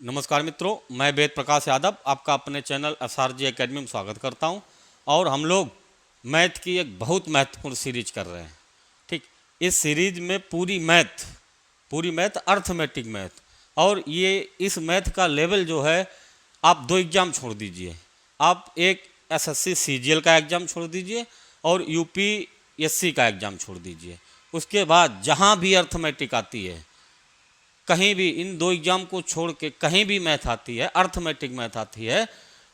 नमस्कार मित्रों, मैं वेद प्रकाश यादव आपका अपने चैनल एसआरजी एकेडमी में स्वागत करता हूं। और हम लोग मैथ की एक बहुत महत्वपूर्ण सीरीज कर रहे हैं। ठीक, इस सीरीज में पूरी मैथ अर्थमेटिक मैथ, और ये इस मैथ का लेवल जो है, आप दो एग्ज़ाम छोड़ दीजिए। आप एक एसएससी सीजीएल का एग्ज़ाम छोड़ दीजिए और यूपीएससी का एग्ज़ाम छोड़ दीजिए। उसके बाद जहाँ भी अर्थमेटिक आती है, कहीं भी इन दो एग्जाम को छोड़ के कहीं भी मैथ आती है, अर्थमेटिक मैथ आती है,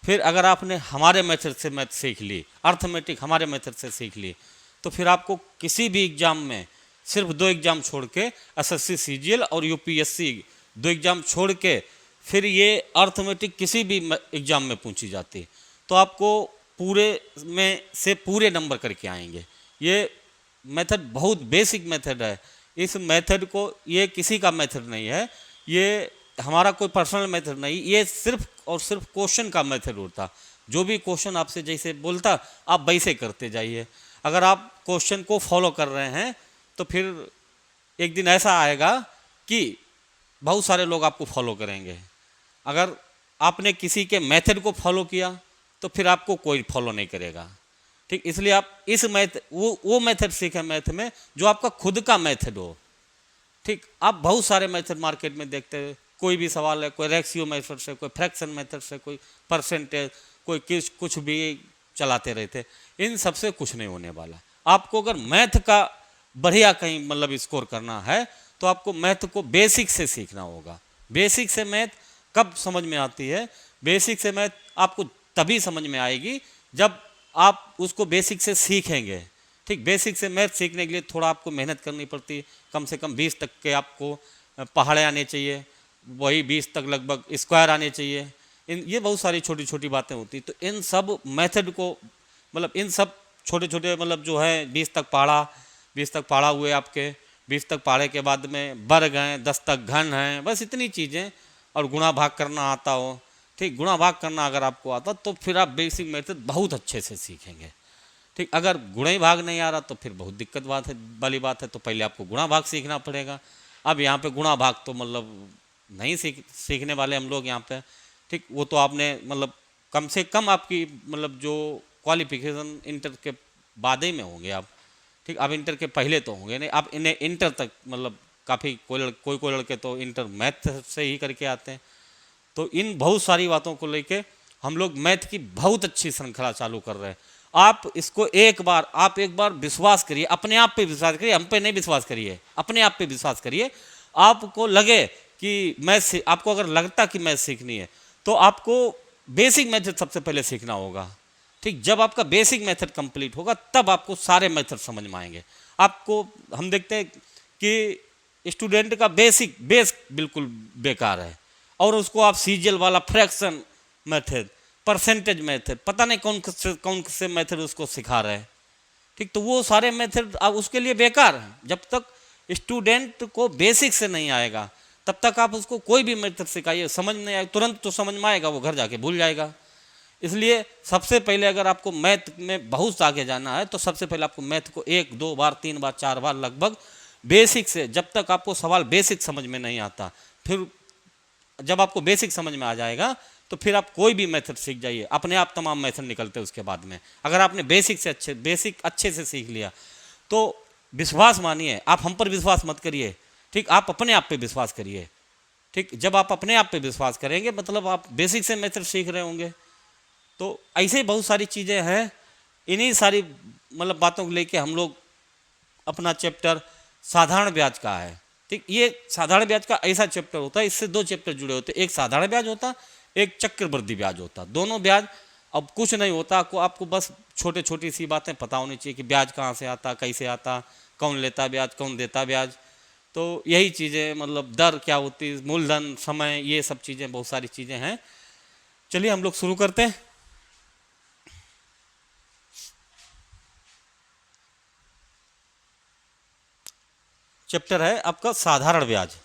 फिर अगर आपने हमारे मेथड से मैथ सीख ली, अर्थमेटिक हमारे मेथड से सीख ली, तो फिर आपको किसी भी एग्जाम में सिर्फ दो एग्जाम छोड़ के, एसएससी सीजीएल और यूपीएससी दो एग्जाम छोड़ के, फिर ये अर्थमेटिक किसी भी एग्जाम में पूछी जाती, तो आपको पूरे में से पूरे नंबर करके आएंगे। ये मेथड बहुत बेसिक मेथड है। इस मेथड को, ये किसी का मेथड नहीं है, ये हमारा कोई पर्सनल मेथड नहीं, ये सिर्फ और सिर्फ क्वेश्चन का मेथड होता। जो भी क्वेश्चन आपसे जैसे बोलता, आप वैसे करते जाइए। अगर आप क्वेश्चन को फॉलो कर रहे हैं तो फिर एक दिन ऐसा आएगा कि बहुत सारे लोग आपको फॉलो करेंगे। अगर आपने किसी के मेथड को फॉलो किया तो फिर आपको कोई फॉलो नहीं करेगा। ठीक, इसलिए आप इस मैथ वो मेथड सीखें मैथ में जो आपका खुद का मेथड हो। ठीक, आप बहुत सारे मेथड मार्केट में देखते हैं, कोई भी सवाल है, कोई रेक्सियो मेथड से, कोई फ्रैक्शन मेथड से, कोई परसेंटेज, कोई कुछ भी चलाते रहते। इन सबसे कुछ नहीं होने वाला। आपको अगर मैथ का बढ़िया कहीं मतलब स्कोर करना है तो आपको मैथ को बेसिक से सीखना होगा। बेसिक से मैथ कब समझ में आती है? बेसिक से मैथ आपको तभी समझ में आएगी जब आप उसको बेसिक से सीखेंगे। ठीक, बेसिक से मैथ सीखने के लिए थोड़ा आपको मेहनत करनी पड़ती है। कम से कम 20 तक के आपको पहाड़े आने चाहिए, वही 20 तक लगभग स्क्वायर आने चाहिए। ये बहुत सारी छोटी छोटी बातें होती। तो इन सब मेथड को, मतलब इन सब छोटे छोटे, मतलब जो है 20 तक पहाड़ा हुए आपके, 20 तक पहाड़े के बाद में वर्ग हैं, 10 तक घन हैं, बस इतनी चीज़ें। और गुणा भाग करना आता हो, ठीक, गुणा भाग करना अगर आपको आता तो फिर आप बेसिक मेथड बहुत अच्छे से सीखेंगे। ठीक, अगर गुणा ही भाग नहीं आ रहा तो फिर बहुत दिक्कत वाली बात है। तो पहले आपको गुणा भाग सीखना पड़ेगा। अब यहाँ पे गुणा भाग तो मतलब नहीं सीखने वाले हम लोग यहाँ पे। ठीक, वो तो आपने मतलब कम से कम आपकी मतलब जो क्वालिफिकेशन इंटर के बाद ही में होंगे आप। ठीक, अब इंटर के पहले तो होंगे नहीं। आप इन्हें इंटर तक मतलब काफ़ी कोई लड़के तो इंटर मैथ से ही करके आते हैं। तो इन बहुत सारी बातों को लेके हम लोग मैथ की बहुत अच्छी श्रृंखला चालू कर रहे हैं। आप इसको एक बार विश्वास करिए, अपने आप पे विश्वास करिए, हम पे नहीं विश्वास करिए, अपने आप पे विश्वास करिए। आपको लगे कि आपको अगर लगता कि मैथ सीखनी है तो आपको बेसिक मेथड सबसे पहले सीखना होगा। ठीक, जब आपका बेसिक मेथड कंप्लीट होगा तब आपको सारे मेथड समझ में आएंगे। आपको हम देखते हैं कि स्टूडेंट का बेस बिल्कुल बेकार है, और उसको आप सीजीएल वाला फ्रैक्शन मेथड, परसेंटेज मेथड, पता नहीं कौन से मेथड उसको सिखा रहे हैं। ठीक, तो वो सारे मेथड अब उसके लिए बेकार हैं। जब तक स्टूडेंट को बेसिक से नहीं आएगा तब तक आप उसको कोई भी मेथड सिखाइए, समझ नहीं आएगा। तुरंत तो समझ में आएगा, वो घर जाके भूल जाएगा। इसलिए सबसे पहले अगर आपको मैथ में बहुत आगे जाना है तो सबसे पहले आपको मैथ को 1 2 बार 3 बार 4 बार लगभग बेसिक से, जब तक आपको सवाल बेसिक समझ में नहीं आता, फिर जब आपको बेसिक समझ में आ जाएगा तो फिर आप कोई भी मेथड सीख जाइए, अपने आप तमाम मेथड निकलते हैं उसके बाद में। अगर आपने बेसिक अच्छे से सीख लिया तो विश्वास मानिए, आप हम पर विश्वास मत करिए। ठीक, आप अपने आप पे विश्वास करिए। ठीक, जब आप अपने आप पे विश्वास करेंगे मतलब आप बेसिक से मेथड सीख रहे होंगे। तो ऐसे बहुत सारी चीज़ें हैं। इन्हीं सारी मतलब बातों को लेके हम लोग अपना चैप्टर साधारण ब्याज का है। ठीक, ये साधारण ब्याज का ऐसा चैप्टर होता है, इससे 2 चैप्टर जुड़े होते हैं। एक साधारण ब्याज होता, एक चक्रवृद्धि ब्याज होता। दोनों ब्याज, अब कुछ नहीं होता, आपको बस छोटी सी बातें पता होनी चाहिए कि ब्याज कहाँ से आता, कैसे आता, कौन लेता ब्याज, कौन देता ब्याज। तो यही चीज़ें, मतलब दर क्या होती है, मूलधन, समय, ये सब चीज़ें, बहुत सारी चीज़ें हैं। चलिए हम लोग शुरू करते हैं। चैप्टर है आपका साधारण ब्याज।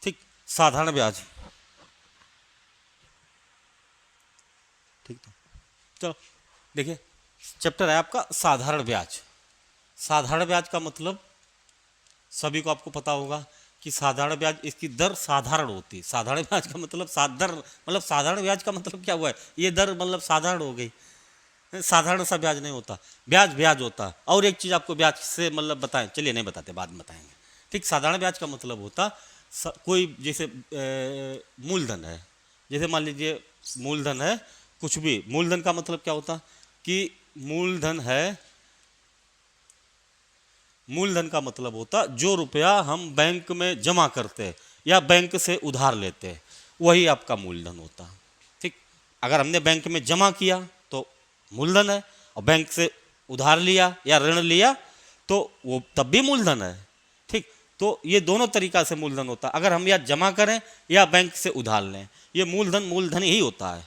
ठीक, साधारण ब्याज। ठीक, तो चलो देखिए, चैप्टर है आपका साधारण ब्याज। साधारण ब्याज का मतलब सभी को आपको पता होगा कि साधारण ब्याज, इसकी दर साधारण होती है। साधारण ब्याज का मतलब साधारण ब्याज का मतलब क्या हुआ है, ये दर मतलब साधारण हो गई, साधारण सा ब्याज नहीं होता, ब्याज ब्याज होता। और एक चीज़ आपको ब्याज से मतलब बताएं, चलिए नहीं बताते, बाद में बताएंगे। ठीक, साधारण ब्याज का मतलब होता कोई जैसे मूलधन है, जैसे मान लीजिए मूलधन है, कुछ भी मूलधन का मतलब क्या होता कि मूलधन है, मूलधन का मतलब होता जो रुपया हम बैंक में जमा करते हैं या बैंक से उधार लेते हैं, वही आपका मूलधन होता। ठीक, अगर हमने बैंक में जमा किया तो मूलधन है, और बैंक से उधार लिया या ऋण लिया तो वो तब भी मूलधन है। ठीक, तो ये दोनों तरीका से मूलधन होता है, अगर हम या जमा करें या बैंक से उधार लें, ये मूलधन ही होता है।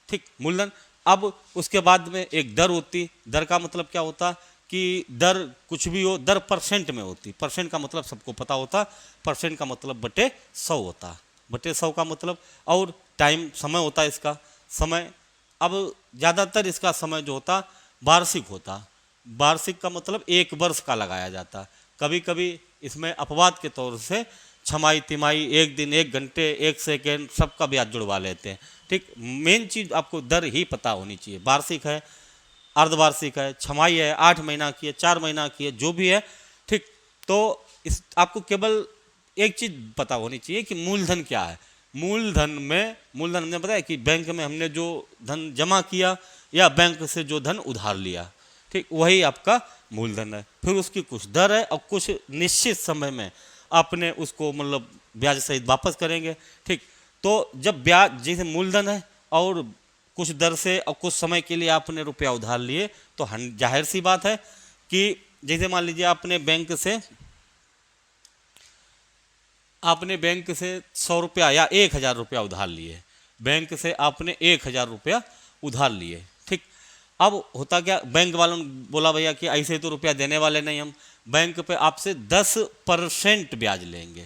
ठीक, मूलधन। अब उसके बाद में एक दर होती, दर का मतलब क्या होता कि दर कुछ भी हो, दर परसेंट में होती। परसेंट का मतलब सबको पता होता, परसेंट का मतलब बटे 100 होता, बटे 100 का मतलब। और टाइम, समय होता है इसका, समय। अब ज़्यादातर इसका समय जो होता वार्षिक होता, वार्षिक का मतलब 1 वर्ष का लगाया जाता। कभी कभी इसमें अपवाद के तौर से छमाही, तिमाही, 1 दिन, 1 घंटे, 1 सेकेंड सबका ब्याज जुड़वा लेते हैं। ठीक, मेन चीज़ आपको दर ही पता होनी चाहिए, वार्षिक है, अर्धवार्षिक है, छमाही है, 8 महीना की है, 4 महीना की है, जो भी है। ठीक, तो इस आपको केवल एक चीज़ पता होनी चाहिए कि मूलधन क्या है। मूलधन हमने बताया कि बैंक में हमने जो धन जमा किया या बैंक से जो धन उधार लिया, ठीक, वही आपका मूलधन है। फिर उसकी कुछ दर है और कुछ निश्चित समय में आपने उसको मतलब ब्याज सहित वापस करेंगे। ठीक, तो जब ब्याज जैसे मूलधन है और कुछ दर से और कुछ समय के लिए आपने रुपया उधार लिए, तो जाहिर सी बात है कि जैसे मान लीजिए आपने बैंक से 100 रुपया या 1000 रुपया उधार लिए, बैंक से आपने 1000 रुपया उधार लिए। ठीक, अब होता क्या, बैंक वालों ने बोला भैया कि ऐसे तो रुपया देने वाले नहीं, हम बैंक पे आपसे 10% ब्याज लेंगे,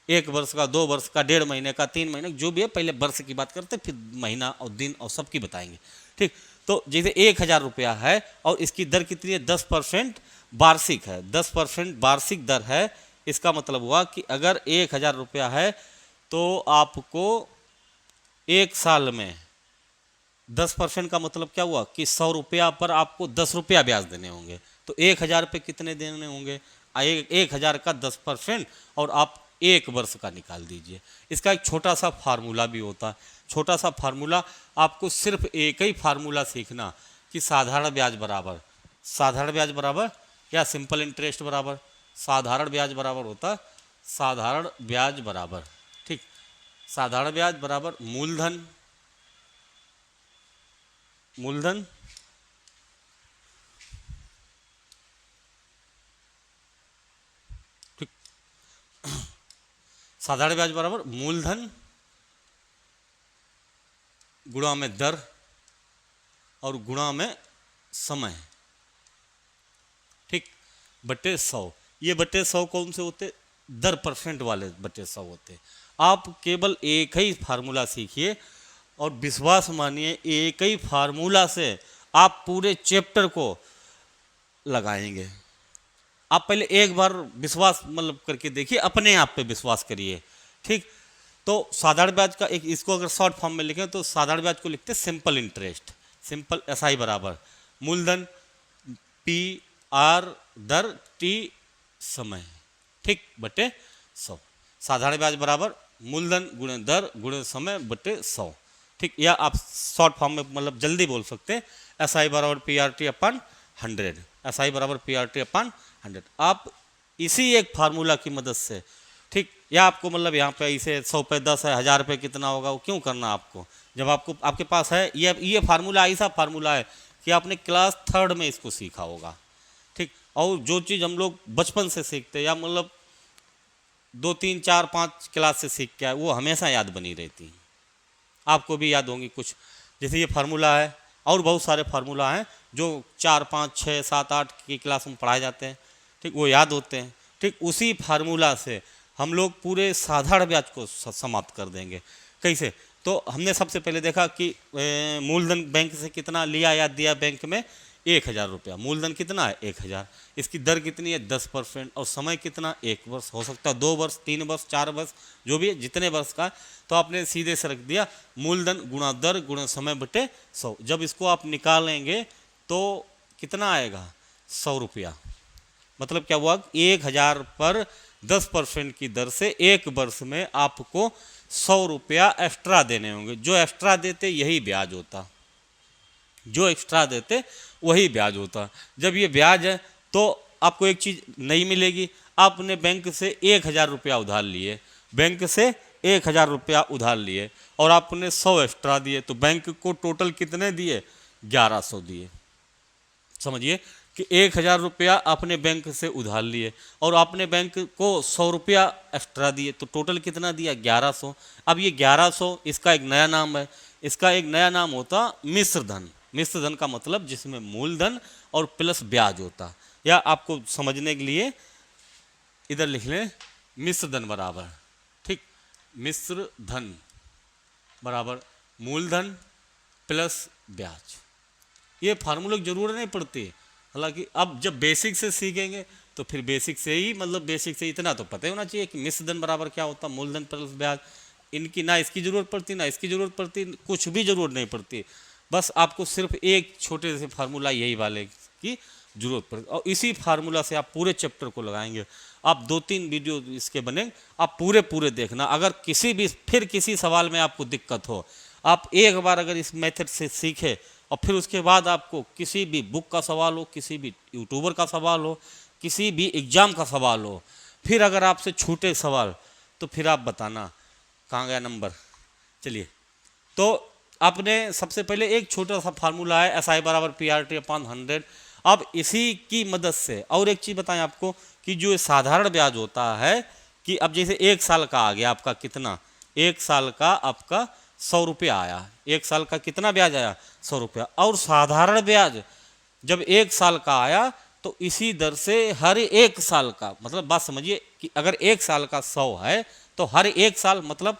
1 वर्ष का, 2 वर्ष का, 1.5 महीने का, 3 महीने, जो भी है। पहले वर्ष की बात करते, फिर महीना और दिन और सबकी बताएंगे। ठीक, तो जैसे 1000 रुपया है और इसकी दर कितनी है, 10% वार्षिक है, 10% वार्षिक दर है। इसका मतलब हुआ कि अगर 1000 रुपया है तो आपको 1 साल में 10% का मतलब क्या हुआ कि 100 रुपया पर आपको 10 रुपया ब्याज देने होंगे। तो 1000 पे कितने देने होंगे, 1000 का 10%, और आप 1 वर्ष का निकाल दीजिए। इसका एक छोटा सा फार्मूला भी होता है, छोटा सा फार्मूला। आपको सिर्फ एक ही फार्मूला सीखना कि साधारण ब्याज बराबर या सिंपल इंटरेस्ट बराबर। साधारण ब्याज बराबर होता साधारण ब्याज बराबर, ठीक, साधारण ब्याज बराबर मूलधन ठीक, साधारण ब्याज बराबर मूलधन गुणा में दर और गुणा में समय, ठीक, बटे 100। ये बटे 100 कौन से होते, दर परसेंट वाले बटे 100 होते। आप केवल एक ही फार्मूला सीखिए और विश्वास मानिए, एक ही फार्मूला से आप पूरे चैप्टर को लगाएंगे। आप पहले एक बार विश्वास मतलब करके देखिए, अपने आप पे विश्वास करिए। ठीक, तो साधारण ब्याज का एक, इसको अगर शॉर्ट फॉर्म में लिखें तो साधारण ब्याज को लिखते सिंपल इंटरेस्ट, सिंपल SI बराबर मूलधन PR दर T समय, ठीक, बटे 100। साधारण ब्याज बराबर मूलधन गुणे दर गुणे समय बटे 100। ठीक, या आप शॉर्ट फॉर्म में मतलब जल्दी बोल सकते हैं SI बराबर PRT अपन 100, SI बराबर PRT अपन 100। आप इसी एक फार्मूला की मदद से, ठीक, या आपको मतलब यहाँ पे इसे 100 पे 10 है, 1000 पे कितना होगा, वो क्यों करना आपको, जब आपको आपके पास है ये फार्मूला, ऐसा फार्मूला है कि आपने क्लास 3rd में इसको सीखा होगा। ठीक, और जो चीज़ हम लोग बचपन से सीखते या मतलब 2, 3, 4, 5 क्लास से सीख के आए, वो हमेशा याद बनी रहती। आपको भी याद होंगी कुछ, जैसे ये फार्मूला है, और बहुत सारे फार्मूला हैं जो 4, 5, 6, 7, 8 की क्लास में पढ़ाए जाते हैं। ठीक, वो याद होते हैं। ठीक, उसी फार्मूला से हम लोग पूरे साधारण ब्याज को समाप्त कर देंगे। कैसे, तो हमने सबसे पहले देखा कि मूलधन बैंक से कितना लिया या दिया, बैंक में 1000 रुपया। मूलधन कितना है 1000, इसकी दर कितनी है 10%, और समय कितना 1 वर्ष, हो सकता है 2 वर्ष, 3 वर्ष, 4 वर्ष, जो भी है जितने वर्ष का है। तो आपने सीधे से रख दिया मूलधन गुणा दर गुणा समय बटे 100। जब इसको आप निकालेंगे तो कितना आएगा 100 रुपया। मतलब क्या हुआ 1000 पर 10% की दर से 1 वर्ष में आपको 100 रुपया एक्स्ट्रा देने होंगे। जो एक्स्ट्रा देते यही ब्याज होता, जो एक्स्ट्रा देते वही ब्याज होता। जब ये ब्याज है तो आपको एक चीज़ नहीं मिलेगी। आपने बैंक से 1000 रुपया उधार लिए, बैंक से 1000 रुपया उधार लिए और आपने 100 एक्स्ट्रा दिए, तो बैंक को टोटल कितने दिए 1100 दिए। समझिए कि 1000 रुपया आपने बैंक से उधार लिए और आपने बैंक को 100 रुपया एक्स्ट्रा दिए, तो टोटल कितना दिया 1100। अब ये 1100 इसका एक नया नाम है, इसका एक नया नाम होता मिश्र धन। मिश्र धन का मतलब जिसमें मूलधन और प्लस ब्याज होता, या आपको समझने के लिए इधर लिख लें मिश्र धन बराबर, ठीक, मिश्र धन बराबर मूलधन प्लस ब्याज। ये फार्मूले की जरूरत नहीं पड़ती, हालांकि अब जब बेसिक से सीखेंगे तो फिर बेसिक से ही, मतलब बेसिक से इतना तो पता ही होना चाहिए कि मिश्र धन बराबर क्या होता, मूलधन प्लस ब्याज। इनकी ना इसकी जरूरत पड़ती ना इसकी जरूरत पड़ती, कुछ भी जरूरत नहीं पड़ती। बस आपको सिर्फ एक छोटे से फार्मूला यही वाले की जरूरत पड़ती, और इसी फार्मूला से आप पूरे चैप्टर को लगाएंगे। आप 2-3 वीडियो इसके बने, आप पूरे देखना। अगर किसी भी फिर किसी सवाल में आपको दिक्कत हो, आप एक बार अगर इस मेथड से सीखे और फिर उसके बाद आपको किसी भी बुक का सवाल हो, किसी भी यूट्यूबर का सवाल हो, किसी भी एग्जाम का सवाल हो, फिर अगर आपसे छूटे सवाल तो फिर आप बताना कहाँ गया नंबर। चलिए, तो आपने सबसे पहले एक छोटा सा फार्मूला है SI बराबर PRT/100। अब इसी की मदद से और एक चीज़ बताएं आपको कि जो साधारण ब्याज होता है, कि अब जैसे 1 साल का आ गया आपका कितना, 1 साल का आपका 100 रुपया आया, 1 साल का कितना ब्याज आया 100 रुपया। और साधारण ब्याज जब 1 साल का आया तो इसी दर से हर 1 साल का, मतलब बात समझिए कि अगर 1 साल का 100 है तो हर 1 साल मतलब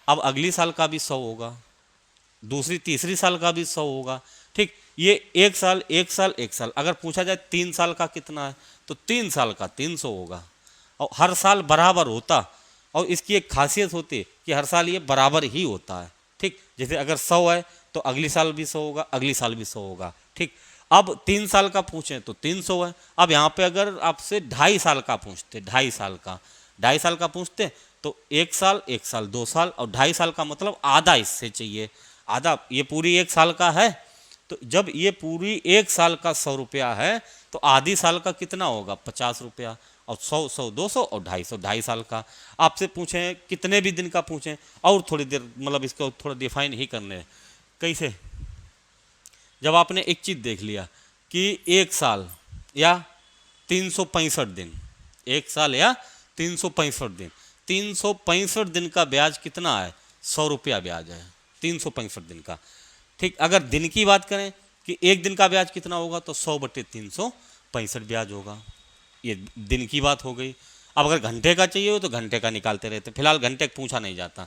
अब अगली साल का भी 100 होगा, दूसरी तीसरी साल का भी 100 होगा, ठीक। ये 1 साल 1 साल 1 साल, अगर पूछा जाए 3 साल का कितना है तो 3 साल का 300 होगा, और हर साल बराबर होता। और इसकी एक खासियत होती है कि हर साल ये बराबर ही होता है, ठीक। जैसे अगर 100 है तो अगली साल भी 100 होगा, अगली साल भी 100 होगा, ठीक। अब 3 साल का पूछें तो 300 है। अब यहाँ पे अगर आपसे 2.5 साल का पूछते, 2.5 साल का पूछते तो 1 साल 1 साल 2 साल, और 2.5 साल का मतलब आधा इससे चाहिए, आधा। ये पूरी 1 साल का है, तो जब ये पूरी 1 साल का 100 रुपया है तो आधी साल का कितना होगा 50 रुपया, और 100 200 और 250 साल का। आपसे पूछें कितने भी दिन का पूछें, और थोड़ी देर मतलब इसको थोड़ा डिफाइन ही करने हैं कैसे। जब आपने एक चीज़ देख लिया कि 1 साल या 365 दिन, 1 साल या 365 दिन, 365 दिन का ब्याज कितना है 100 रुपया ब्याज है 365 दिन का, ठीक। अगर दिन की बात करें कि एक दिन का ब्याज कितना होगा तो 100/365 ब्याज होगा, ये दिन की बात हो गई। अब अगर घंटे का चाहिए हो तो घंटे का निकालते रहते, फिलहाल घंटे का पूछा नहीं जाता।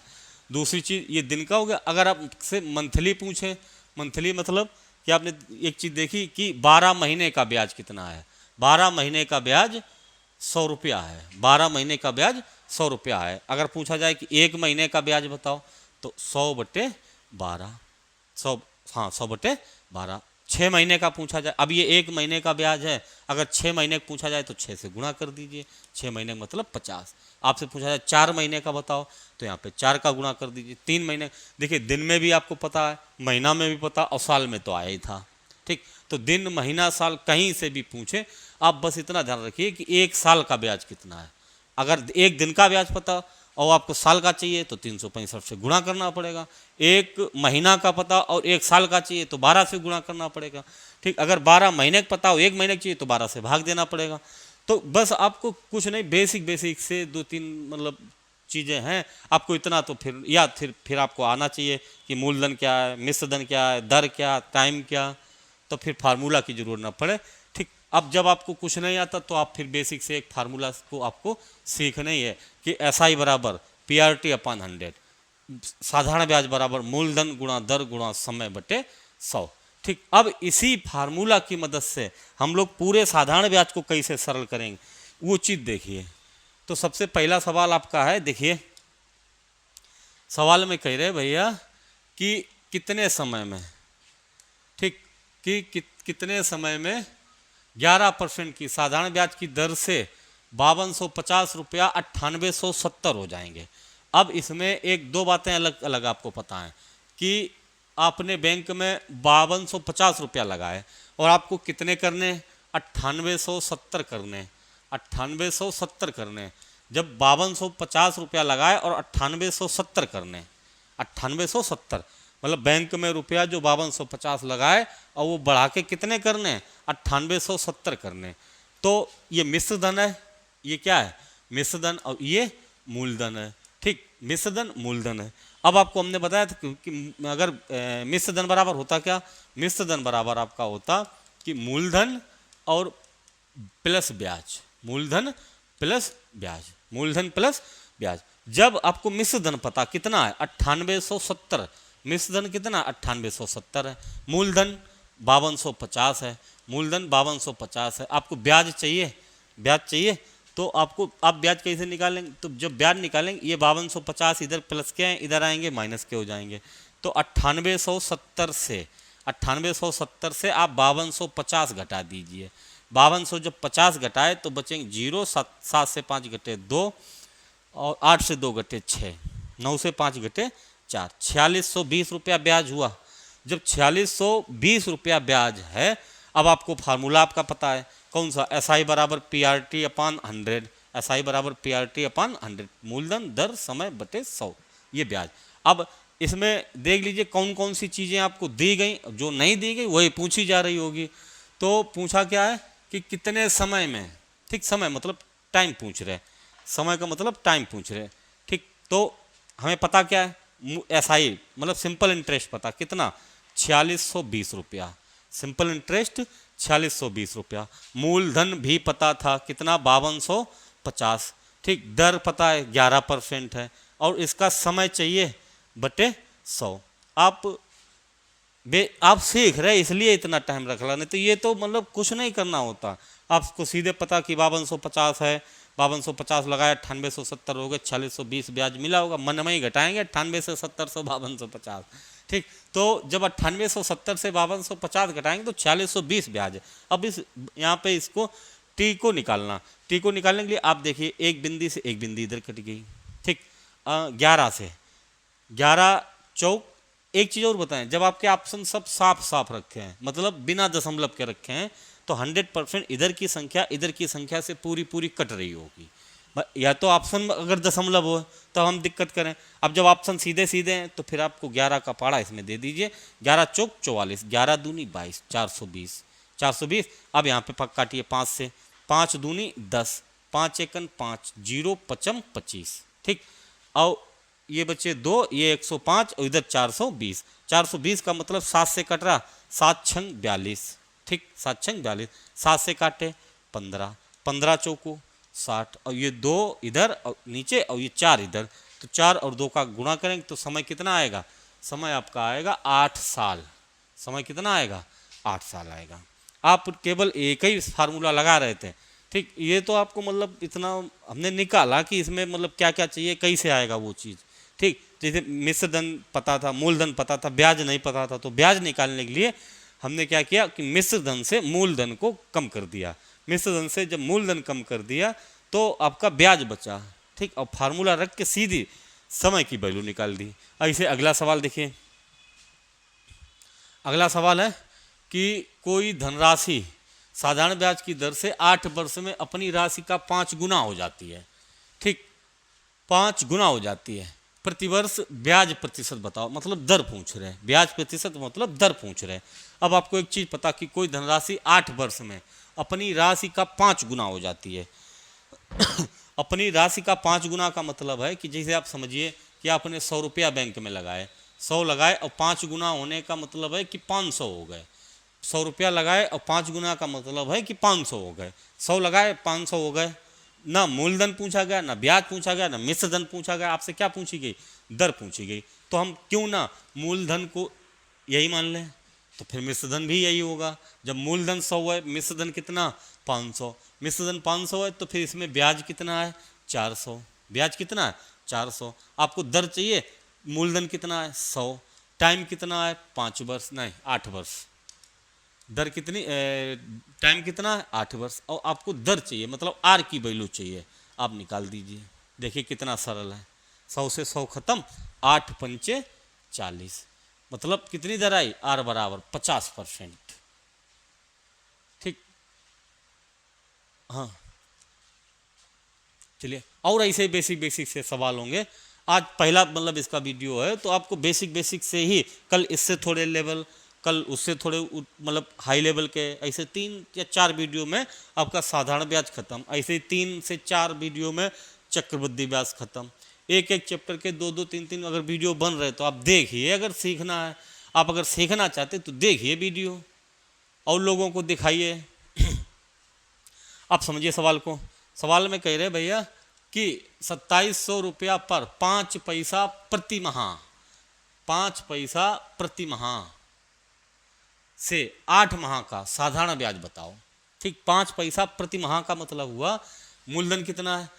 दूसरी चीज़ ये दिन का हो गया। अगर आपसे मंथली पूछें, मंथली मतलब कि आपने एक चीज़ देखी कि 12 महीने का ब्याज कितना है, 12 महीने का ब्याज 100 रुपया है, 12 महीने का ब्याज 100 रुपया है। अगर पूछा जाए कि 1 महीने का ब्याज बताओ तो 100/12, 100, हाँ 100/12। 6 महीने का पूछा जाए, अब ये 1 महीने का ब्याज है, अगर 6 महीने का पूछा जाए तो 6 से गुणा कर दीजिए, 6 महीने का मतलब 50। आपसे पूछा जाए 4 महीने का बताओ तो यहाँ पे 4 का गुणा कर दीजिए। 3 महीने, देखिए दिन में भी आपको पता है, महीना में भी पता, और साल में तो आया ही था, ठीक। तो दिन महीना साल कहीं से भी पूछे, आप बस इतना ध्यान रखिए कि 1 साल का ब्याज कितना है। अगर 1 दिन का ब्याज पता और आपको साल का चाहिए तो 365 से गुणा करना पड़ेगा। 1 महीना का पता और 1 साल का चाहिए तो 12 से गुणा करना पड़ेगा, ठीक। अगर 12 महीने का पता हो 1 महीने का चाहिए तो 12 से भाग देना पड़ेगा। तो बस आपको कुछ नहीं, बेसिक से 2-3 मतलब चीज़ें हैं, आपको इतना तो फिर याद, फिर आपको आना चाहिए कि मूलधन क्या है, मिश्र धन क्या है, दर क्या, टाइम क्या, तो फिर फार्मूला की जरूरत ना पड़े, ठीक। अब जब आपको कुछ नहीं आता तो आप फिर बेसिक से एक फार्मूला को आपको सीखना ही है कि SI बराबर PRT/100, साधारण ब्याज बराबर मूलधन गुणा दर गुणा समय बटे 100। ठीक, अब इसी फार्मूला की मदद से हम लोग पूरे साधारण ब्याज को कैसे सरल करेंगे वो चीज़ देखिए। तो सबसे पहला सवाल आपका है, देखिए सवाल में कह रहे भैया कि कितने समय में, ठीक, कि कितने समय में 11% की साधारण ब्याज की दर से 5250 रुपया 9870 हो जाएंगे। अब इसमें एक दो बातें अलग अलग आपको पता है कि आपने बैंक में 5250 रुपया लगाए और आपको कितने करने, 9870 करने, 9870 करने। जब 5250 रुपया लगाए और 9870 करने, 9870 मतलब बैंक में रुपया जो 5250 लगाए और वो बढ़ा के कितने करने, 9870 करने। तो ये मिश्र धन है, ये क्या है, मिश्र धन, और ये मूलधन है। ठीक, मिश्र धन मूलधन है। अब आपको हमने बताया था कि अगर मिश्र धन बराबर होता क्या, मिश्र धन बराबर आपका होता कि मूलधन और प्लस ब्याज, मूलधन प्लस ब्याज, मूलधन प्लस ब्याज। जब आपको मिश्र धन पता कितना है, 9870, मिश्र धन कितना, 9870 है, मूलधन 5250 है, मूलधन 5250 है। आपको ब्याज चाहिए, ब्याज चाहिए, तो आपको आप ब्याज कैसे निकालेंगे, तो जब ब्याज निकालेंगे ये 5250 इधर प्लस के हैं, इधर आएंगे माइनस के हो जाएंगे। तो 9870 से 9870 से आप 5250 घटा दीजिए। 5200 जब 50 घटाए तो बचेंगे 0, 7 से 5 घटे 2 और 8 से 2 घटे 6, 9 से 5 घटे 4, 4620 रुपया ब्याज हुआ। जब 4620 रुपया ब्याज है, अब आपको फार्मूला आपका पता है कौन सा, SI बराबर PRT अपान 100, SI बराबर PRT अपान 100, मूलधन दर समय बटे 100, ये ब्याज। अब इसमें देख लीजिए कौन कौन सी चीज़ें आपको दी गई, जो नहीं दी गई वही पूछी जा रही होगी। तो पूछा क्या है कि कितने समय में, ठीक, समय मतलब टाइम पूछ रहे, समय का मतलब टाइम पूछ रहे। ठीक, तो हमें पता क्या है, SI मतलब सिंपल इंटरेस्ट पता कितना, 4620 रुपया, सिंपल इंटरेस्ट 4620 रुपया। मूलधन भी पता था कितना, 5250। ठीक, दर पता है 11% है, और इसका समय चाहिए बटे 100। आप सीख रहे इसलिए इतना टाइम रख ला, नहीं तो ये तो मतलब कुछ नहीं करना होता। आपको सीधे पता कि 5250 है, 5250 लगाया, 9870 हो गए, 4620 ब्याज मिला होगा, मन में ही घटाएंगे 98 से 70 से 5250। ठीक, तो जब 9870 से 5250 घटाएंगे तो 4620 ब्याज है। अब इस यहाँ पे इसको टी को निकालना, टी को निकालने के लिए आप देखिए एक बिंदी से एक बिंदी इधर कट गई। ठीक, 11 से 11 चौक। एक चीज़ और बताएं, जब आपके ऑप्शन सब साफ साफ रखे हैं, मतलब बिना दशमलव के रखे हैं, तो 100% इधर की संख्या इधर की संख्या से पूरी पूरी कट रही होगी। या तो ऑप्शन अगर दशमलव हो तो हम दिक्कत करें। अब जब ऑप्शन सीधे सीधे हैं तो फिर आपको 11 का पाड़ा इसमें दे दीजिए, 11 चौक 44, 11 दूनी 22, 420, 420। अब यहाँ पे पक काटिए 5 से, 5 दूनी 10, 5 एकन 5, 0 पचम 25। ठीक, और ये बचे 2, ये 105 और इधर 420, 420 का मतलब 7 से कट रहा, 7 छंग 42। ठीक, 7 छंग 42, 7 से काटे 15, 15 चौको 60, और ये 2 इधर और नीचे और ये 4 इधर, तो 4 और 2 का गुणा करेंगे तो समय कितना आएगा, समय आपका आएगा 8 साल। समय कितना आएगा, 8 साल आएगा। आप केवल एक ही फार्मूला लगा रहे थे। ठीक, ये तो आपको मतलब इतना हमने निकाला कि इसमें मतलब क्या क्या चाहिए, कैसे आएगा वो चीज़। ठीक, जैसे मिश्र धन पता था, मूलधन पता था, ब्याज नहीं पता था, तो ब्याज निकालने के लिए हमने क्या किया कि मिश्र धन से मूलधन को कम कर दिया। मिश्र धन से जब मूलधन कम कर दिया तो आपका ब्याज बचा। ठीक, और फार्मूला रख के सीधी समय की वैल्यू निकाल दी। ऐसे अगला सवाल देखिए, अगला सवाल है कि कोई धनराशि साधारण ब्याज की दर से 8 वर्ष में अपनी राशि का 5 गुना हो जाती है। ठीक, 5 गुना हो जाती है। प्रतिवर्ष ब्याज प्रतिशत बताओ, मतलब दर पूछ रहे हैं, ब्याज प्रतिशत मतलब दर पूछ रहे हैं। अब आपको एक चीज़ पता कि कोई धनराशि 8 वर्ष में अपनी राशि का 5 गुना हो जाती है। अपनी राशि का 5 गुना का मतलब है कि जैसे आप समझिए कि आपने 100 रुपया बैंक में लगाए, 100 लगाए और 5 गुना होने का मतलब है कि 500 हो गए। 100 रुपया लगाए और 5 गुना का मतलब है कि 500 हो गए। 100 लगाए 500 हो गए। ना मूलधन पूछा गया, ना ब्याज पूछा गया, ना मिश्र धन पूछा गया, आपसे क्या पूछी गई, दर पूछी गई। तो हम क्यों ना मूलधन को यही मान लें, तो फिर मिश्रधन भी यही होगा। जब मूलधन 100 है, मिश्रधन कितना 500, मिश्रधन 500 है तो फिर इसमें ब्याज कितना है 400, ब्याज कितना है 400। आपको दर चाहिए, मूलधन कितना है 100, टाइम कितना है 5 वर्ष नहीं 8 वर्ष, दर कितनी टाइम कितना है 8 वर्ष, और आपको दर चाहिए मतलब आर की वैल्यू चाहिए, आप निकाल दीजिए। देखिए कितना सरल है, 100 से 100 खत्म, 8 पंचे 40, मतलब कितनी दर आई आर बराबर 50%। ठीक, हाँ चलिए, और ऐसे बेसिक बेसिक से सवाल होंगे। आज पहला मतलब इसका वीडियो है, तो आपको बेसिक बेसिक से ही, कल इससे थोड़े लेवल, कल उससे थोड़े मतलब हाई लेवल के, ऐसे 3 या 4 वीडियो में आपका साधारण ब्याज खत्म, ऐसे ही 3 से 4 वीडियो में चक्रवृद्धि ब्याज खत्म। एक एक चैप्टर के 2-2 3-3 अगर वीडियो बन रहे तो आप देखिए, अगर सीखना है, आप अगर सीखना चाहते तो देखिए वीडियो और लोगों को दिखाइए। आप समझिए सवाल को। सवाल में कह रहे भैया कि 2700 रुपया पर 5 पैसा प्रति माह, 5 पैसा प्रति माह से 8 माह का साधारण ब्याज बताओ। ठीक, 5 पैसा प्रति माह का मतलब हुआ मूलधन कितना है,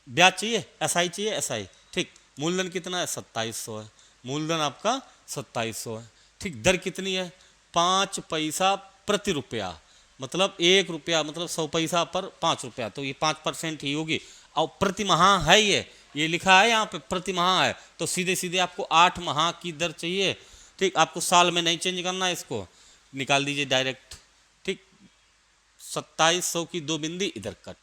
ब्याज चाहिए एसआई चाहिए एसआई। ठीक, मूलधन कितना है 2700 है, मूलधन आपका 2700 है। ठीक, दर कितनी है 5 पैसा प्रति रुपया, मतलब 1 रुपया मतलब 100 पैसा पर 5 रुपया, तो ये 5% ही होगी। और प्रति माह है, ये लिखा है यहाँ पे प्रति माह है, तो सीधे सीधे आपको 8 माह की दर चाहिए। ठीक, आपको साल में नहीं चेंज करना है, इसको निकाल दीजिए डायरेक्ट। ठीक, 2700 की 2 बिंदी इधर कट,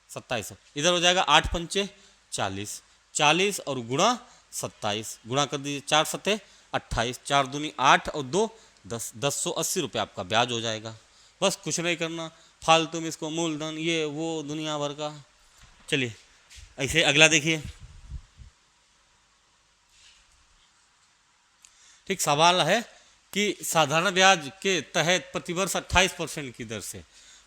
2700 इधर हो जाएगा, 8 पंचे 40, 40 और गुणा 27, गुणा कर दीजिए, 4 सते 28, 4 दूनी 8 और 2 10, 1080 रुपये आपका ब्याज हो जाएगा। बस कुछ नहीं करना, फालतू में इसको मूलधन ये वो दुनिया भर का। चलिए ऐसे अगला देखिए। ठीक, सवाल है कि साधारण ब्याज के तहत प्रतिवर्ष 28% की दर से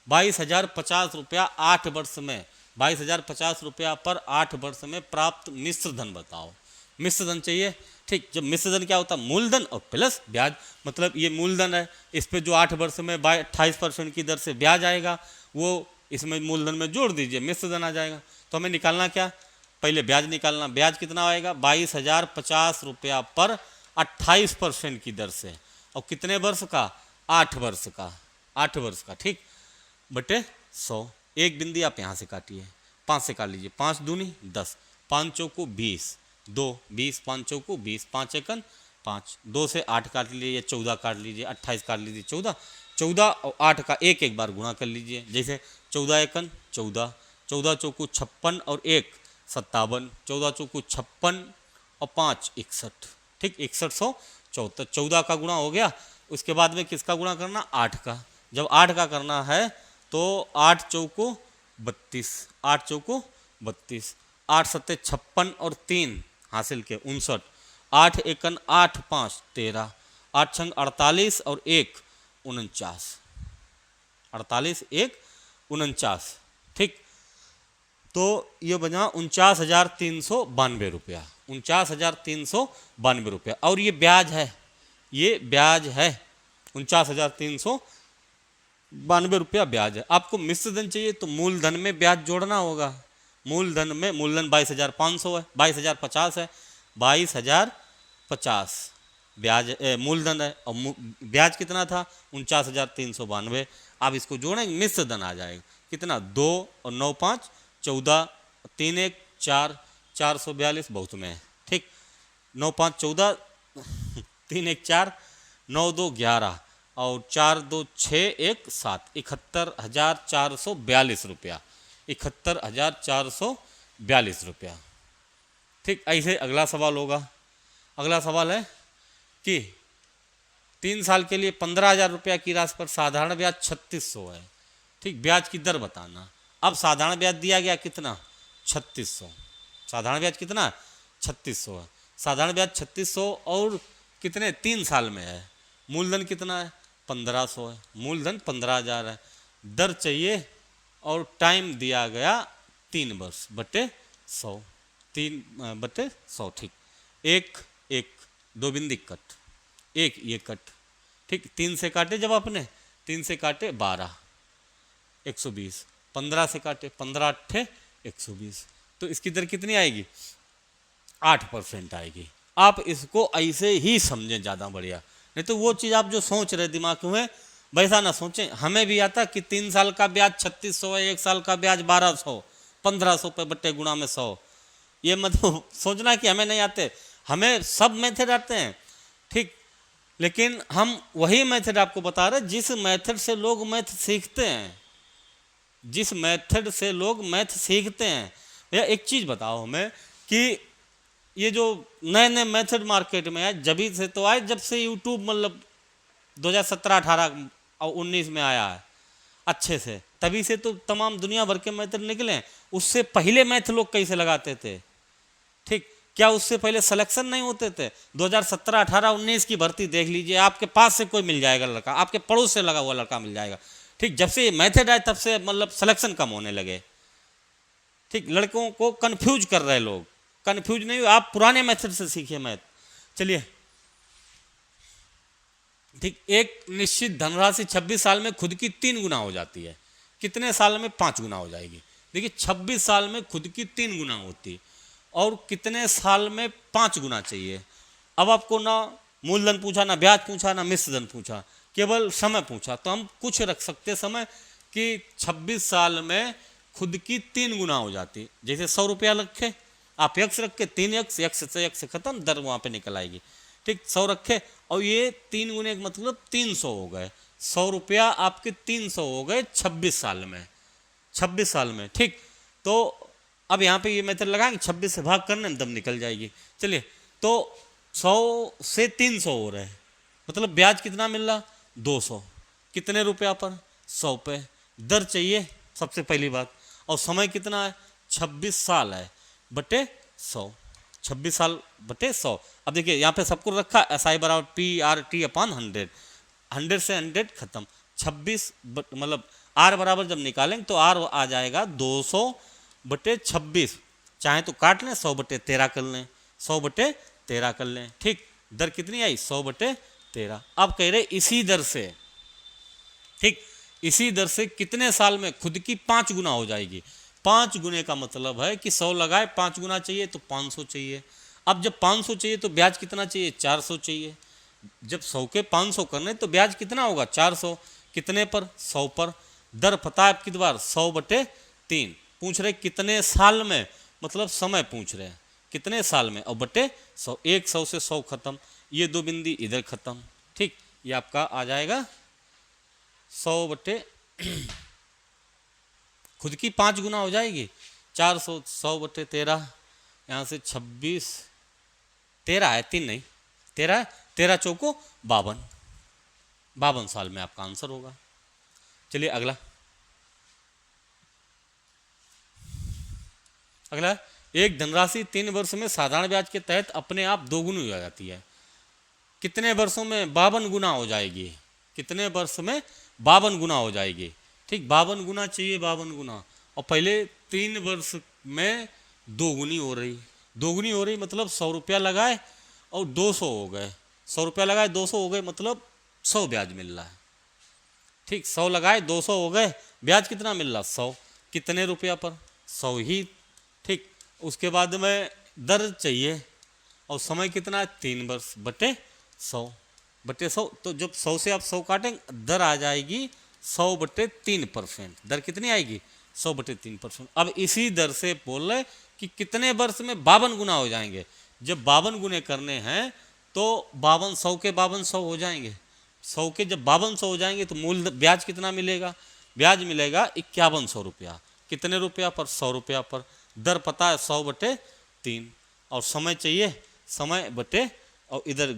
22,050 रुपया 8 वर्ष में, 22,050 रुपया पर 8 वर्ष में प्राप्त मिश्र धन बताओ। मिश्र धन चाहिए। ठीक, जब मिश्र धन क्या होता है मूलधन और प्लस ब्याज, मतलब ये मूलधन है, इस पे जो 8 वर्ष में 28% की दर से ब्याज आएगा वो इसमें मूलधन में जोड़ दीजिए, मिश्र धन आ जाएगा। तो हमें निकालना क्या, पहले ब्याज निकालना, ब्याज कितना आएगा 22,050 रुपया पर 28% की दर से, और कितने वर्ष का 8 वर्ष का, 8 वर्ष का। ठीक, बटे 100, एक बिंदी आप यहाँ से काटिए, 5 से काट लीजिए, 5 दूनी 10, 5 चौको 20, 2 20, 5 चौको 20, 5 एकन 5, 2 से 8 काट लीजिए या 14 काट लीजिए, 28 काट लीजिए, 14, 14 और 8 का एक एक बार गुणा कर लीजिए। जैसे 14 एकन 14, 14 चौको 56 और 1 57, 14 चौको 56 और 5 61। ठीक, 6174, 14 का गुणा हो गया। उसके बाद में किसका गुणा करना 8 का, जब 8 का करना है तो 8 चौको 32, 8 चौको 32, 8 सत्ते 56 और 3 हासिल के 59, 8 एकन 8 5 13, 8 छंग 48 और 1 49, 48 1 49। ठीक, तो ये बना 49,392 रुपया, 49,392 रुपया, और ये ब्याज है, ये ब्याज है 49,392 रुपया ब्याज है। आपको मिश्र धन चाहिए तो मूलधन में ब्याज जोड़ना होगा, मूलधन में, मूलधन 22,500 है, 22,050 है, 22,050 ब्याज मूलधन है, और ब्याज कितना था 49,392। आप इसको जोड़ेंगे मिश्र धन आ जाएगा कितना 2 और 9 5 14, 3 1 4, 442 बहुत में है। ठीक, 9 5 14, 3 1 4, 9 2 11 और 4 2 6 1 7, 71,442 रुपया, 71,442 रुपया। ठीक, ऐसे अगला सवाल होगा। अगला सवाल है कि 3 साल के लिए 15,000 रुपया की राशि पर साधारण ब्याज 3600 है। ठीक, ब्याज की दर बताना। अब साधारण ब्याज दिया गया कितना 3600, साधारण ब्याज कितना 3600 है, साधारण ब्याज 3600 और कितने 3 साल में है, मूलधन कितना है 1500 है, मूलधन 15,000 है, दर चाहिए और टाइम दिया गया 3 वर्ष बटे 100, 3 बटे 100। ठीक, एक एक 2 बिंदी कट, एक ये कट। ठीक, 3 से काटे जब आपने, 3 से काटे 12, 120, 15 से काटे 15 अट्ठे 120, तो इसकी दर कितनी आएगी? 8% आएगी। आप इसको ऐसे ही समझें, ज़्यादा बढ़िया। नहीं तो वो चीज़ आप जो सोच रहे दिमाग में वैसा ना सोचें। हमें भी आता कि 3 साल का ब्याज 3600 है, 1 साल का ब्याज 1200, 1500 पे बट्टे गुणा में 100। ये मतलब सोचना कि हमें नहीं आते, हमें सब मेथड आते हैं, ठीक। लेकिन हम वही मेथड आपको बता रहे जिस मेथड से लोग मैथ सीखते हैं, जिस मेथड से लोग मैथ सीखते हैं। भैया एक चीज़ बताओ हमें कि ये जो नए नए मेथड मार्केट में आए, जब से तो आए जब से यूट्यूब मतलब 2017, 18 और 19 में आया है अच्छे से, तभी से तो तमाम दुनिया भर के मेथड निकले हैं। उससे पहले मैथ लोग कैसे लगाते थे, ठीक, क्या उससे पहले सिलेक्शन नहीं होते थे? 2017, 18, 19 की भर्ती देख लीजिए, आपके पास से कोई मिल जाएगा लड़का, आपके पड़ोस से लगा हुआ लड़का मिल जाएगा, ठीक। जब से ये मेथड आए तब से मतलब सिलेक्शन कम होने लगे, ठीक। लड़कों को कंफ्यूज कर रहे लोग, कंफ्यूज नहीं, आप पुराने मेथड से सीखिए मैथ। चलिए, ठीक, एक निश्चित धनराशि 26 साल में खुद की 3 गुना हो जाती है, कितने साल में 5 गुना हो जाएगी? देखिए 26 साल में खुद की 3 गुना होती और कितने साल में 5 गुना चाहिए। अब आपको ना मूलधन पूछा, ना ब्याज पूछा, ना मिश्र धन पूछा, केवल समय पूछा, तो हम कुछ रख सकते समय कि 26 साल में खुद की 3 गुना हो जाती। जैसे 100 रुपया रखे आप, यक्स रख के 3 यक्स, यक्स से यक्स खत्म, दर वहाँ पे निकल आएगी, ठीक। 100 रखे और ये 3 गुने का मतलब 300 हो गए, 100 रुपया आपके 300 हो गए 26 साल में, 26 साल में, ठीक। तो अब यहाँ पे ये मेथड लगाएंगे, 26 से भाग करने में दम निकल जाएगी। चलिए, तो 100 से 300 हो रहे हैं, मतलब ब्याज कितना मिल रहा? 200, कितने रुपया पर? 100 पे। दर चाहिए सबसे पहली बात, और समय कितना है? 26 साल है बटे 100, 26 साल बटे 100। अब देखिए यहाँ पे सबको रखा SI बराबर PRT/100, 100 से 100 खत्म, 26 मतलब R बराबर जब निकालेंगे तो R आ जाएगा 200 बटे 26, चाहे तो काट लें, 100 बटे 13 कर लें, 100 बटे 13 कर लें, ठीक। दर कितनी आई? 100 बटे 13। अब कह रहे इसी दर से, ठीक, इसी दर से कितने साल में खुद की 5 गुना हो जाएगी? 5 गुने का मतलब है कि 100 लगाए 5 गुना चाहिए तो 500 चाहिए। अब जब 500 चाहिए तो ब्याज कितना चाहिए? 400 चाहिए। जब 100 के 500 करने तो ब्याज कितना होगा? 400, कितने पर? 100 पर। दर पता है आपकी बार 100 बटे 3। पूछ रहे कितने साल में, मतलब समय पूछ रहे हैं कितने साल में, और बटे 100, 100 से 100 खत्म, ये 2 बिंदी इधर खत्म, ठीक। ये आपका आ जाएगा 100 बटे खुद की 5 गुना हो जाएगी 400, 100 बटे 13, यहाँ से 26, 13 है, 3 नहीं 13 है, 13 चौको 52, 52 साल में आपका आंसर होगा। चलिए अगला, अगला, एक धनराशि 3 वर्ष में साधारण ब्याज के तहत अपने आप 2 गुनी हो जाती है, कितने वर्षों में? 52 गुना हो जाएगी, कितने वर्ष में? 52 गुना हो जाएगी, ठीक। 52 गुना चाहिए, 52 गुना, और पहले 3 वर्ष में 2 गुनी हो रही, 2 गुनी हो रही मतलब 100 रुपया लगाए और 200 हो गए, 100 रुपया लगाए 200 हो गए, मतलब 100 ब्याज मिल रहा है, ठीक। 100 लगाए 200 हो गए, ब्याज कितना मिल रहा? 100, कितने रुपया पर? 100 ही, ठीक। उसके बाद में दर चाहिए और समय कितना है? 3 वर्ष बटे 100, बटे 100, तो जब 100 से आप 100 काटेंगे दर आ जाएगी 100 बटे 3%। दर कितनी आएगी? 100 बटे 3%। अब इसी दर से बोल रहे कि कितने वर्ष में 52 गुना हो जाएंगे। जब 52 गुने करने हैं तो 52, 100 के 52 100 हो जाएंगे, 100 के जब 52 100 हो जाएंगे तो मूल ब्याज कितना मिलेगा? ब्याज मिलेगा 5100 रुपया, कितने रुपया पर? 100 रुपया पर। दर पता है 100 बटे 3, और समय चाहिए, समय बटे, और इधर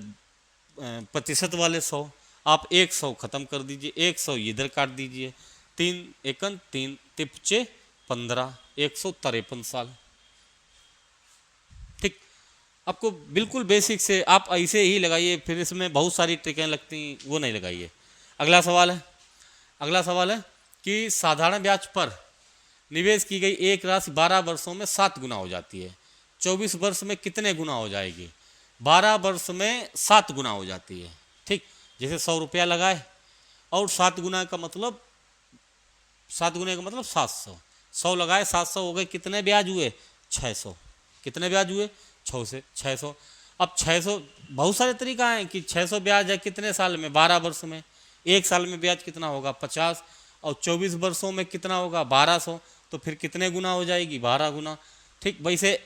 प्रतिशत वाले 100, आप 100 खत्म कर दीजिए, 100 इधर काट दीजिए, 3 एकन 3 तिपचे 15, 153 साल, ठीक। आपको बिल्कुल बेसिक से आप ऐसे ही लगाइए, फिर इसमें बहुत सारी ट्रिकें लगती हैं, वो नहीं लगाइए। अगला सवाल है, अगला सवाल है कि साधारण ब्याज पर निवेश की गई एक राशि 12 वर्षों में 7 गुना हो जाती है, 24 वर्ष में कितने गुना हो जाएगी? 12 वर्ष में 7 गुना हो जाती है, ठीक। जैसे 100 रुपया लगाए और 7 गुना का मतलब 700। 100 लगाए 700 हो गए, कितने ब्याज हुए 600। कितने ब्याज हुए 6 से 600। अब 600 बहुत सारे तरीका हैं कि 600 ब्याज है कितने साल में 12 वर्ष में। एक साल में ब्याज कितना होगा 50 और 24 वर्षों में कितना होगा 1200, तो फिर कितने गुना हो जाएगी 12 गुना। ठीक, वैसे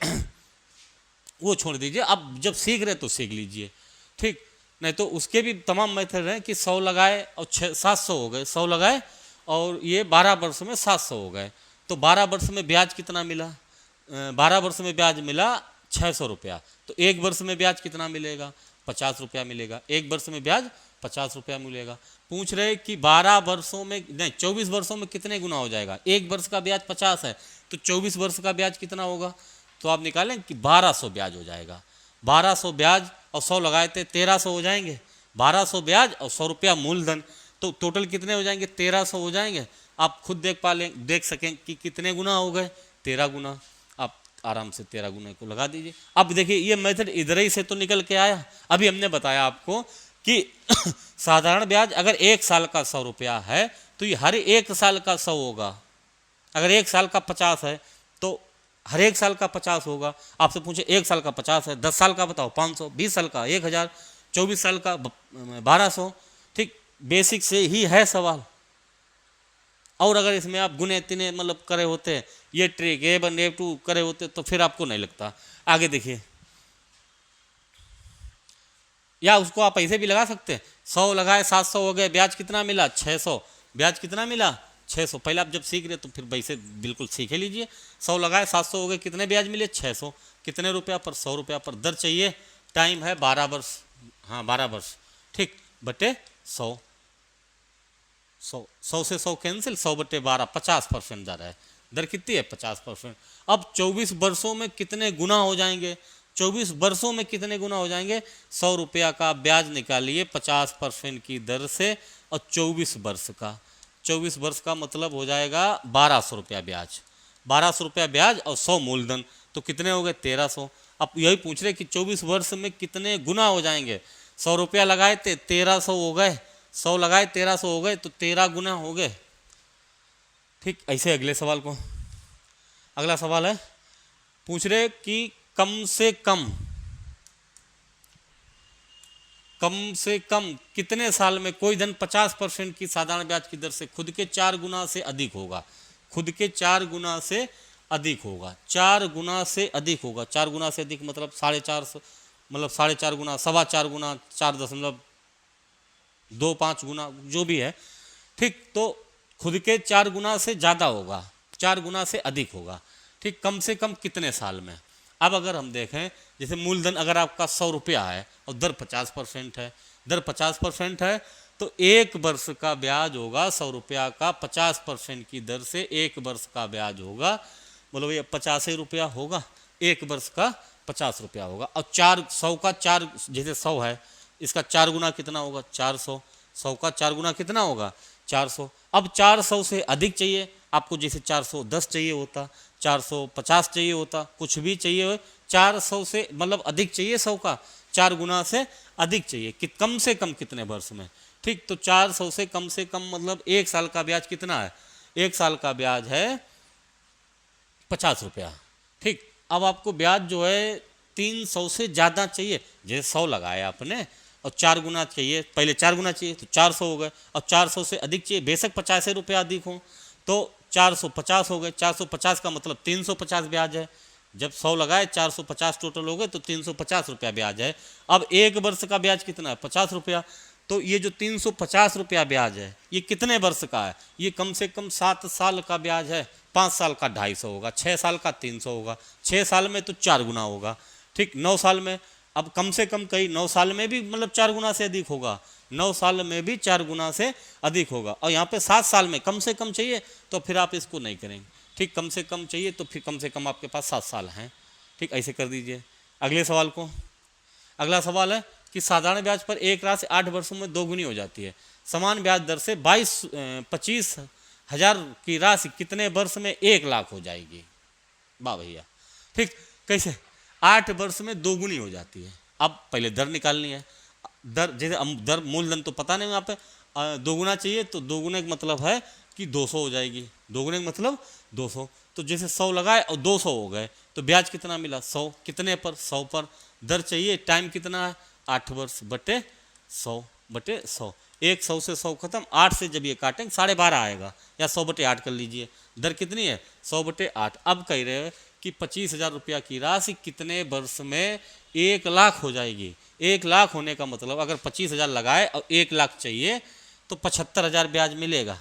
वो छोड़ दीजिए, अब जब सीख रहे तो सीख लीजिए। ठीक, नहीं तो उसके भी तमाम मेथड हैं कि 100 लगाए और 700 हो गए, 100 लगाए और ये 12 वर्ष में 700 हो गए, तो 12 वर्ष में ब्याज कितना मिला 12 वर्ष में ब्याज मिला 600 रुपया। तो एक वर्ष में ब्याज कितना मिलेगा 50 रुपया मिलेगा। एक वर्ष में ब्याज 50 रुपया मिलेगा। पूछ रहे कि 12 वर्षों में नहीं 24 वर्षों में कितने गुना हो जाएगा। एक वर्ष का ब्याज 50 है तो 24 वर्ष का ब्याज कितना होगा, तो आप निकालें कि 1200 ब्याज हो जाएगा। 1200 ब्याज और 100 लगाए थे 1300 हो जाएंगे। 1200 ब्याज और 100 रुपया मूलधन, तो टोटल कितने हो जाएंगे 1300 हो जाएंगे। आप खुद देख सकें कि कितने गुना हो गए 13 गुना। आप आराम से 13 गुना को लगा दीजिए। अब देखिए ये मेथड इधर ही से तो निकल के आया। अभी हमने बताया आपको कि साधारण ब्याज अगर एक साल का 100 रुपया है तो ये हर एक साल का 100 होगा। अगर एक साल का 50 है तो हर एक साल का 50 होगा। आपसे पूछे एक साल का 50 है, 10 साल का बताओ 500, 20 साल का 1000, 24 साल का 1200। ठीक, बेसिक से ही है सवाल। और अगर इसमें आप गुने तिने मतलब करे होते, ये ट्रिक A1 A2 करे होते तो फिर आपको नहीं लगता। आगे देखिए, या उसको आप ऐसे भी लगा सकते हैं। 100 लगाए 700 हो गए, ब्याज कितना मिला 600। ब्याज कितना मिला 600। पहले आप जब सीख रहे तो फिर वैसे बिल्कुल सीख लीजिए। 100 लगाए 700 हो गए, कितने ब्याज मिले 600। कितने रुपया पर 100 रुपया पर दर चाहिए, टाइम है 12 वर्ष, हाँ 12 वर्ष। ठीक, बटे 100 से 100 कैंसिल, 100 बटे 12 50% दर है। दर कितनी है 50%। अब 24 वर्षों में कितने गुना हो जाएंगे, 24 वर्षों में कितने गुना हो जाएंगे। 100 रुपया का ब्याज निकालिए 50% की दर से और 24 वर्ष का, 24 वर्ष का मतलब हो जाएगा 1200 रुपया ब्याज। 1200 रुपया ब्याज और 100 मूलधन, तो कितने हो गए 1300। अब यही पूछ रहे कि 24 वर्ष में कितने गुना हो जाएंगे। 100 रुपया लगाए थे 1300 हो गए, 100 लगाए 1300 हो गए, तो 13 गुना हो गए। ठीक, ऐसे अगले सवाल को, अगला सवाल है पूछ रहे कि कम से कम कितने साल में कोई धन 50% की साधारण ब्याज की दर से खुद के 4 गुना से अधिक होगा। खुद के 4 गुना से अधिक होगा, 4 गुना से अधिक होगा। 4 गुना से अधिक मतलब 4.5, मतलब 4.5 गुना, 4.25 गुना, 4.25 गुना, जो भी है। ठीक, तो खुद के 4 गुना से ज़्यादा होगा, 4 गुना से अधिक होगा। ठीक, कम से कम कितने साल में। अब अगर हम देखें जैसे मूलधन अगर आपका 100 रुपया है और दर 50% है, दर 50% है तो एक वर्ष का ब्याज होगा 100 रुपया का 50% की दर से एक वर्ष का ब्याज होगा, मतलब ये 85 रुपया होगा। एक वर्ष का 50 रुपया होगा। और 100 का 4, जैसे 100 है इसका 4 गुना कितना होगा 400। 100 का 4 गुना कितना होगा 400। अब 400 से अधिक चाहिए आपको, जैसे 410 चाहिए होता, 450 चाहिए होता, कुछ भी चाहिए हो, 400 से मतलब अधिक चाहिए 100 का 4 गुना से अधिक चाहिए कि कम से कम कितने वर्ष में। ठीक, तो 400 से कम मतलब एक साल का ब्याज कितना है, एक साल का ब्याज है 50 रुपया। ठीक, अब आपको ब्याज जो है 300 से ज़्यादा चाहिए, जैसे 100 लगाया आपने और 4 गुना चाहिए, पहले 4 गुना चाहिए तो 400 हो गए, और 400 से अधिक चाहिए, बेशक 50 रुपया अधिक हो तो 450 हो गए। 450 का मतलब 350 ब्याज है। जब 100 लगाए 450 टोटल हो गए तो 350 रुपया ब्याज है। अब एक वर्ष का ब्याज कितना है 50 रुपया, तो ये जो 350 रुपया ब्याज है ये कितने वर्ष का है, ये कम से कम 7 साल का ब्याज है। 5 साल का 250 होगा, 6 साल का 300 होगा, 6 साल में तो 4 गुना होगा। ठीक, 9 साल में, अब कम से कम कई 9 साल में भी मतलब 4 गुना से अधिक होगा, 9 साल में भी 4 गुना से अधिक होगा। और यहाँ पे 7 साल में कम से कम चाहिए तो फिर आप इसको नहीं करेंगे। ठीक, कम से कम चाहिए तो फिर कम से कम आपके पास 7 साल हैं। ठीक, ऐसे कर दीजिए। अगले सवाल को, अगला सवाल है कि साधारण ब्याज पर एक राशि 8 वर्षों में 2 गुनी हो जाती है। समान ब्याज दर से 25 हजार की राशि कितने वर्ष में 1 लाख हो जाएगी। वाह भैया। ठीक, कैसे 8 वर्ष में 2 गुनी हो जाती है। अब पहले दर निकालनी है। दर, जैसे दर मूलधन तो पता नहीं, यहाँ पे दोगुना चाहिए तो दोगुने का मतलब है कि 200 हो जाएगी, दोगुने का मतलब 200। तो जैसे 100 लगाए और 200 हो गए तो ब्याज कितना मिला 100, कितने पर 100 पर। दर चाहिए, टाइम कितना है 8 वर्ष बटे 100 बटे 100। एक 100 से 100 खत्म, 8 से जब ये काटेंगे 12.5 आएगा, या 100 बटे 8 कर लीजिए। दर कितनी है 100 बटे 8। अब कह रहे हैं कि 25,000 रुपया की राशि कितने वर्ष में 1 लाख हो जाएगी। 1 लाख होने का मतलब अगर 25,000 लगाए और 1 लाख चाहिए तो 75,000 ब्याज मिलेगा।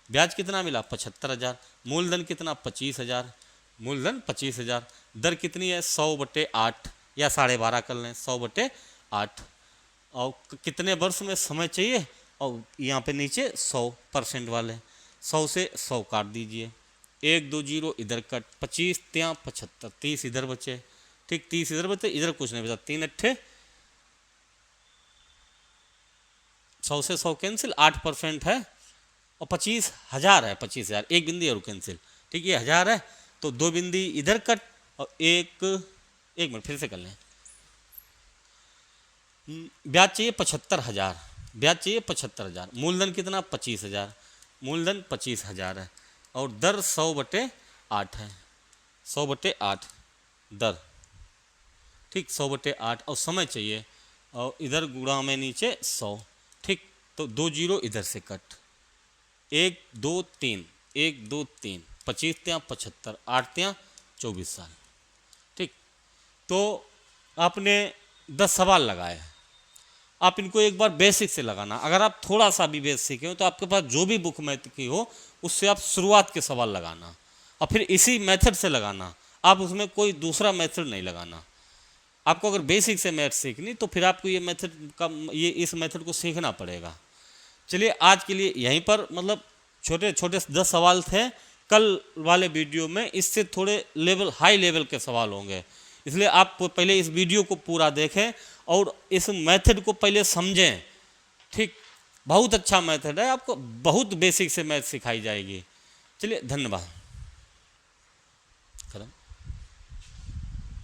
ब्याज कितना मिला 75,000। मूलधन कितना 25,000, मूलधन 25,000। दर कितनी है 100 बटे 8 या 12.5 कर लें, 100 बटे 8। और कितने वर्ष में समय चाहिए, और यहाँ पे नीचे 100% वाले, 100 से 100 काट दीजिए, 1 2 0 इधर कट, 25 3 75, 30 इधर बचे। ठीक, 30 इधर बचे, इधर कुछ नहीं बचा, 3 अट्ठे 100 से 100 कैंसिल, 8% है, और 25,000 है, 25,000 एक बिंदी और कैंसिल। ठीक, ये 1000 है तो 2 बिंदी इधर कट, और एक मिनट फिर से कर लें। ब्याज चाहिए 75,000, ब्याज चाहिए 75,000, मूलधन कितना 25,000, मूलधन 25,000 है, और दर 100 बटे 8 है, 100 बटे 8 दर। ठीक, 100 बटे 8, और समय चाहिए, और इधर गुणा में नीचे 100। ठीक, तो 2 0 इधर से कट, 1 2 3, 1 2 3, 25 3 75, 8 3 24 साल। ठीक, तो आपने 10 सवाल लगाए, आप इनको एक बार बेसिक से लगाना। अगर आप थोड़ा सा भी बेसिक हो तो आपके पास जो भी बुक मैथ की हो उससे आप शुरुआत के सवाल लगाना, और फिर इसी मेथड से लगाना। आप उसमें कोई दूसरा मेथड नहीं लगाना। आपको अगर बेसिक से मैथ सीखनी तो फिर आपको ये मेथड का इस मेथड को सीखना पड़ेगा। चलिए आज के लिए यहीं पर, मतलब छोटे छोटे 10 सवाल थे। कल वाले वीडियो में इससे थोड़े लेवल हाई लेवल के सवाल होंगे, इसलिए आप पहले इस वीडियो को पूरा देखें और इस मेथड को पहले समझें। ठीक, बहुत अच्छा मेथड है, आपको बहुत बेसिक से मैथ सिखाई जाएगी। चलिए धन्यवाद। खत्म।